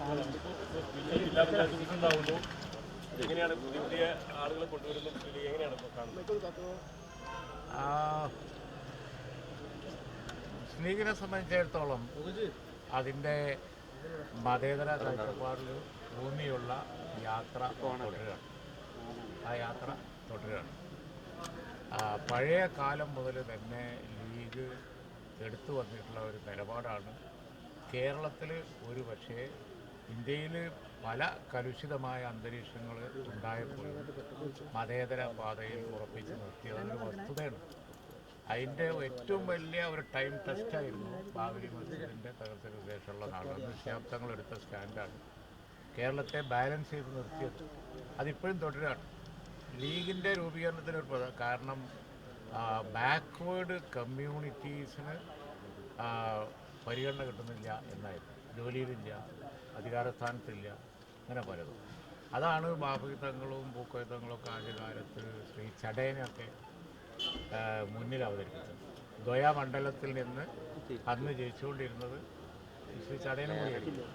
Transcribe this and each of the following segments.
ജില്ലാ പഞ്ചായത്ത് പ്രസിഡന്റാവുന്നു. എങ്ങനെയാണ് പുതിയ പുതിയ ആളുകളെ കൊണ്ടുവരുന്ന എങ്ങനെയാണ് കാണുന്നത്? മുസ്ലിം ലീഗിനെ സംബന്ധിച്ചിടത്തോളം അതിൻ്റെ മതേതര കാഴ്ചപ്പാടിൽ ഊന്നിയുള്ള യാത്ര തുടരുകയാണ്. ആ യാത്ര തുടരുകയാണ്. പഴയ കാലം മുതൽ തന്നെ ലീഗ് എടുത്തു വന്നിട്ടുള്ള ഒരു നിലപാടാണ്. കേരളത്തിൽ ഒരു പക്ഷേ ഇന്ത്യയിൽ പല കലുഷിതമായ അന്തരീക്ഷങ്ങൾ ഉണ്ടായപ്പോൾ മതേതര പാതയിൽ ഉറപ്പിച്ച് നിർത്തിയതൊരു വസ്തുതയാണ്. അതിൻ്റെ ഏറ്റവും വലിയ ഒരു ടൈം ടെസ്റ്റായിരുന്നു ബാബരി മസ്ജിദിൻ്റെ തകർച്ചയ്ക്ക് ശേഷമുള്ള നാട്. അന്ന് ശാബ്ദങ്ങൾ എടുത്ത സ്റ്റാൻഡാണ് കേരളത്തെ ബാലൻസ് ചെയ്ത് നിർത്തിയത്. അതിപ്പോഴും തുടരുകയാണ്. ലീഗിൻ്റെ രൂപീകരണത്തിനൊരു കാരണം ബാക്ക്വേർഡ് കമ്മ്യൂണിറ്റീസിന് പരിഗണന കിട്ടുന്നില്ല എന്നായിരുന്നു. ജോലിയിലില്ല, അധികാരസ്ഥാനത്തില്ല, അങ്ങനെ പലതും. അതാണ് ബാബുയുദ്ധങ്ങളും പൂക്കോയുദ്ധങ്ങളൊക്കെ ആദ്യകാലത്ത് ശ്രീ ചടയനൊക്കെ മുന്നിൽ അവതരിപ്പിച്ചത്. ദ്വയ മണ്ഡലത്തിൽ നിന്ന് അന്ന് ജയിച്ചുകൊണ്ടിരുന്നത് ശ്രീ ചടയന കൂടിയായിരുന്നു.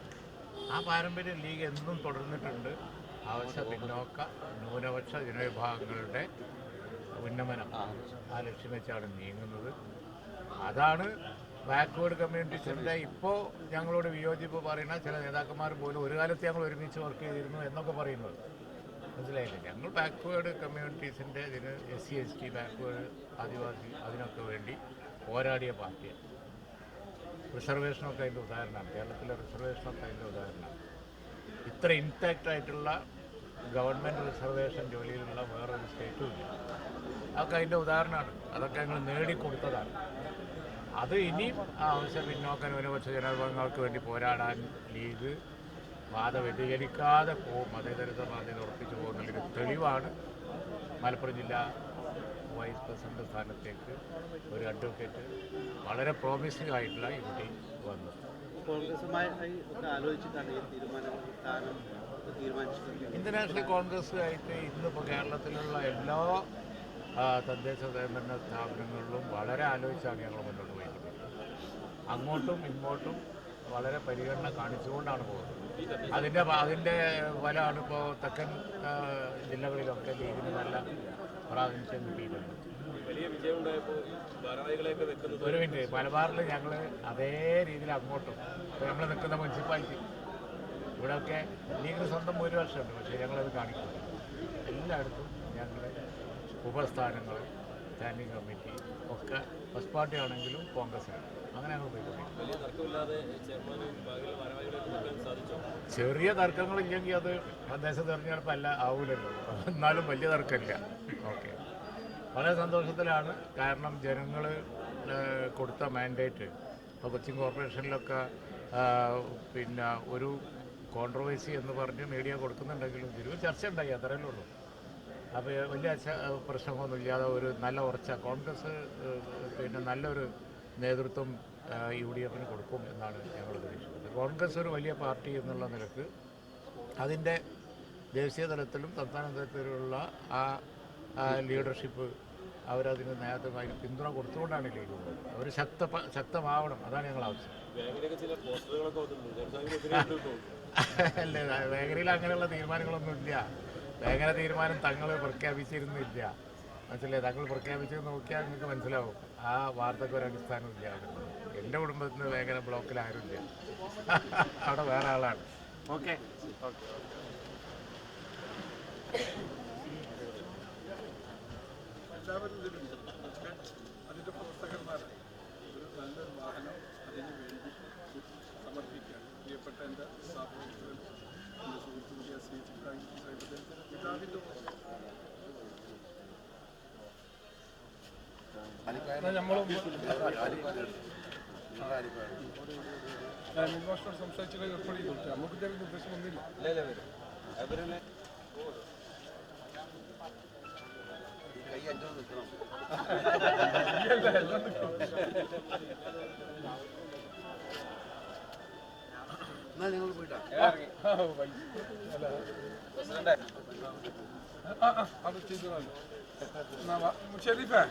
ആ പാരമ്പര്യം ലീഗ് എന്നും തുടർന്നിട്ടുണ്ട്. അവശ്യ പിന്നോക്ക ന്യൂനപക്ഷ ജനവിഭാഗങ്ങളുടെ ഉന്നമനം ആ ലക്ഷ്യം വെച്ചാണ് നീങ്ങുന്നത്. അതാണ് ബാക്ക്വേർഡ് കമ്മ്യൂണിറ്റീസിൻ്റെ ഇപ്പോൾ ഞങ്ങളോട് വിയോജിപ്പ് പറയുന്ന ചില നേതാക്കന്മാർ പോലും ഒരു കാലത്ത് ഞങ്ങൾ ഒരുമിച്ച് വർക്ക് ചെയ്തിരുന്നു എന്നൊക്കെ പറയുന്നത് മനസ്സിലായില്ലേ. ഞങ്ങൾ ബാക്ക്വേർഡ് കമ്മ്യൂണിറ്റീസിൻ്റെ ഇതിന് SC ST ബാക്ക്വേർഡ് ആദിവാസി അതിനൊക്കെ വേണ്ടി പോരാടിയ പാർട്ടിയാണ്. റിസർവേഷനൊക്കെ അതിൻ്റെ ഉദാഹരണമാണ്. കേരളത്തിലെ റിസർവേഷനൊക്കെ അതിൻ്റെ ഉദാഹരണമാണ്. ഇത്ര ഇൻടാക്റ്റ് ആയിട്ടുള്ള ഗവൺമെൻറ് റിസർവേഷൻ ജോലിയിലുള്ള വേറൊരു സ്റ്റേറ്റും ഇല്ല. അതൊക്കെ അതിൻ്റെ ഉദാഹരണമാണ്. അതൊക്കെ ഞങ്ങൾ നേടിക്കൊടുത്തതാണ്. അത് ഇനിയും ആവശ്യ പിന്നോക്ക ന്യൂനപക്ഷ ജനവിഭാഗങ്ങൾക്ക് വേണ്ടി പോരാടാൻ ലീഗ് വാദ വ്യതിചലിക്കാതെ പോകും. മതേതരത്വ ബാധ്യത ഉറപ്പിച്ചു പോകുന്നതിന് തെളിവാണ് മലപ്പുറം ജില്ലാ വൈസ് പ്രസിഡന്റ് സ്ഥാനത്തേക്ക് ഒരു അഡ്വക്കേറ്റ് വളരെ പ്രോമിസിംഗ് ആയിട്ടുള്ള യുവതി വന്നത്. ഇന്റർനാഷണൽ കോൺഗ്രസ്സുമായിട്ട് ഇന്നിപ്പോൾ കേരളത്തിലുള്ള എല്ലാ തദ്ദേശ സ്വയംഭരണ സ്ഥാപനങ്ങളിലും വളരെ ആലോചിച്ചാണ് ഞങ്ങൾ മുന്നോട്ട് പോയിട്ടുള്ളത്. അങ്ങോട്ടും ഇങ്ങോട്ടും വളരെ പരിഗണന കാണിച്ചുകൊണ്ടാണ് പോകുന്നത്. അതിൻ്റെ ഫലമാണ് ഇപ്പോൾ തെക്കൻ ജില്ലകളിലൊക്കെ ലീഗിന് നല്ല പ്രാതിനിധ്യം കിട്ടിയിട്ടുണ്ട്. ഒരു മിനിറ്റ്, മലബാറിൽ ഞങ്ങൾ അതേ രീതിയിൽ അങ്ങോട്ടും ഇപ്പോൾ നമ്മൾ നിൽക്കുന്ന മുനിസിപ്പാലിറ്റി ഇവിടെയൊക്കെ ലീഗിന് സ്വന്തം ഭൂരിപക്ഷമുണ്ട്. പക്ഷേ ഞങ്ങളത് കാണിക്കുന്നു. എല്ലായിടത്തും ഞങ്ങൾ ഉപസ്ഥാനങ്ങൾ സ്റ്റാൻഡിംഗ് കമ്മിറ്റി ഒക്കെ ഫസ്റ്റ് പാർട്ടി ആണെങ്കിലും കോൺഗ്രസ്സാണ്. അങ്ങനെ ഞങ്ങൾ പോയിക്കൊണ്ടിരിക്കും. ചെറിയ തർക്കങ്ങളില്ലെങ്കിൽ അത് തദ്ദേശ തെരഞ്ഞെടുപ്പ് അല്ല ആവൂലല്ലോ. എന്നാലും വലിയ തർക്കമില്ല. ഓക്കെ, വളരെ സന്തോഷത്തിലാണ്. കാരണം ജനങ്ങൾ കൊടുത്ത മാൻഡേറ്റ് ഇപ്പോൾ കൊച്ചിൻ കോർപ്പറേഷനിലൊക്കെ പിന്നെ ഒരു കോൺട്രവേഴ്സി എന്ന് പറഞ്ഞ് മീഡിയ കൊടുക്കുന്നുണ്ടെങ്കിലും ഇതിലൊരു ചർച്ച ഉണ്ടായി, അത്രയല്ലേ ഉള്ളൂ. അപ്പോൾ വലിയ പ്രശ്നമൊന്നും ഇല്ലാതെ ഒരു നല്ല ഉറച്ച കോൺഗ്രസ് പിന്നെ നല്ലൊരു നേതൃത്വം UDF കൊടുക്കും എന്നാണ് ഞങ്ങൾ പ്രതീക്ഷിക്കുന്നത്. കോൺഗ്രസ് ഒരു വലിയ പാർട്ടി എന്നുള്ള നിലക്ക് അതിൻ്റെ ദേശീയ തലത്തിലും സംസ്ഥാന തലത്തിലുള്ള ആ ലീഡർഷിപ്പ് അവരതിന് നേതൃത്വം അതിന് പിന്തുണ കൊടുത്തുകൊണ്ടാണ് ലീഗ് ഉള്ളത്. അവർ ശക്തമാവണം, അതാണ് ഞങ്ങൾ ആവശ്യം. അല്ലേ, വേങ്ങരയിൽ അങ്ങനെയുള്ള തീരുമാനങ്ങളൊന്നും ഇല്ല. വേങ്ങര തീരുമാനം തങ്ങൾ പ്രഖ്യാപിച്ചിരുന്നില്ല. മനസ്സിലായി, തങ്ങൾ പ്രഖ്യാപിച്ചത് നോക്കിയാൽ നിങ്ങൾക്ക് മനസ്സിലാവും. ആ വാർത്തയ്ക്ക് ഒരു അടിസ്ഥാനമില്ല. എൻ്റെ കുടുംബത്തിന് വേങ്ങര ബ്ലോക്കിൽ ആരുമില്ല. അവിടെ വേറെ ആളാണ്. ഓക്കെ ഓക്കെ എല്ലാവരും ഇതിലുണ്ട്. അതിൻ്റെ പ്രവർത്തകന്മാർ ഒരു നല്ലൊരു വാഹനം അതിന് വേണ്ടി സമർപ്പിക്കുകയാണ്. പ്രിയപ്പെട്ട എൻ്റെ സ്ഥാപനത്തിൽ എൻ്റെ സുഹൃത്തു കൂടിയ ശ്രീ ചിത്രാംഗത്തിൻ്റെ പിതാവിൻ്റെ മോഷണം സംസാരിച്ചിട്ട് റെക്കോർഡ് ചെയ്തോട്ടെ. നമുക്ക് ചെറിയ നിർദ്ദേശം ഒന്നുമില്ല. നിങ്ങൾ പോയിട്ടാ അത് ചെയ്തു ഷെരീഫേ